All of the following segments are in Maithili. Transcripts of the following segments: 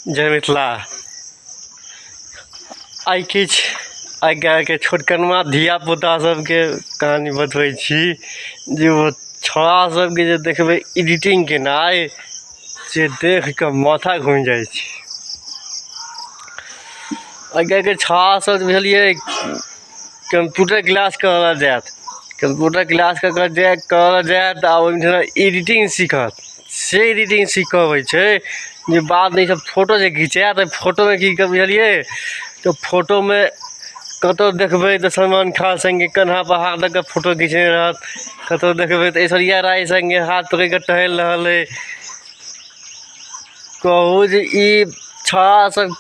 जय मिथिला। आइ के छोटकनमा धिया पुता सबके कहानी बतबै छी जे वो छोड़ा सबके जे देखबै एडिटिंग केनाइ से देख के माथा घूमि जाइ छै। आइ के छोड़ा सब बुझलिए कंप्यूटर क्लास करऽ जायत, कंप्यूटर क्लास करऽ जायत आ ओहिमे एडिटिंग सीखत। से एडिटिंग सीखबै छै जे बाद में सब फोटो जे घिचायत फोटो में की कर बुझलिए तो फोटो में कतौ देखबै तो सलमान खान संगे कन्हा पर हाथ दऽ के फोटो घिचने रहत, कतौ देखबै तो ऐश्वर्या राय संगे हाथ पकड़ के टहल रहल है। कहू जे ई छौड़ा सब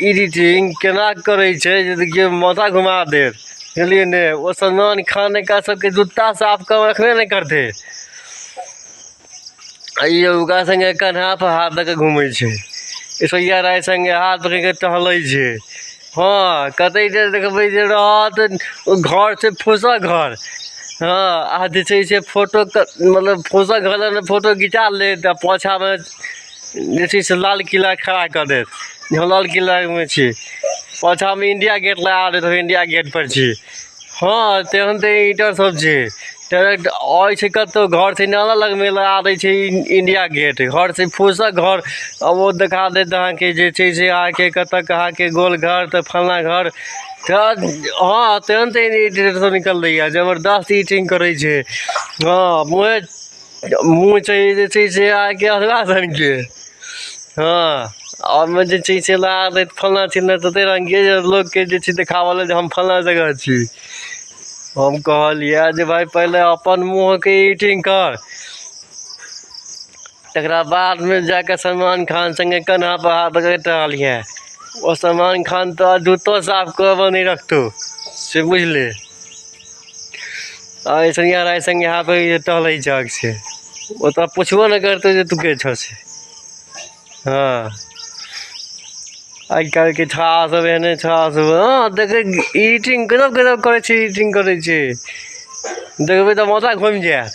एडिटिंग केना करे छै जे देखिए माथा घुमा देत, बुझलिए ने। वो सलमान खान का सबके जूता साफ कर रखबे नहीं करते, ओकरा संगे कन्हा पर हाथ दऽ के घूमै छै, ऐश्वर्या राय संगे हाथ पकड़ के टहलै छै। हाँ कतई देर देखबै जे रहत घर से फूसा घर, हाँ आ जे छै से फोटो मतलब फूसा घर में फोटो घिचा लेत आ पाछा में जे छै से लाल किला खड़ा कर देत। हम लाल किला में छी, पाछा में इंडिया गेट लगा देत, इंडिया गेट पर छी। हाँ तेहन ते एडिटर सब छै डायरेक्ट आइ छै कतौ घर से नाला लग में लगा दै छै इंडिया गेट, घर से फूसक घर अब वो दिखा देत अहाँके जे छै से अहाँके कतऽ अहाँके गोल घर तो फलना घर। हाँ तेहन ते एडिटर सब निकललै जबरदस्त एडिटिंग करे छै। हाँ मुँह छै जे छै से अहाँके अधवा सन के, हाँ और में जे छै से लगा देत फलना चिल्ला तते रंगे लोग के जे छै देखावल जे हम फलना जगह छी। हम कहलिए जे भाई पहले अपन मुँह के एडिटिंग कर, तकरा बाद में जाकर सलमान खान संगे कन्हा पर हाथ पकड़ के टहलिए। वो सलमान खान तो जूतो साफ कर नहीं रखतो से बुझले, ऐश्वर्या राय संगे हाथ पकड़ टहलै जग से वो तो पूछबो नहीं करते जे तू के छ से। हाँ आजकल के छौड़ा सब एहने छौड़ा सब हाँ देखे एडिटिंग गजब करे छै, एडिटिंग करे छै देखबै तो माथा घूमि जायत।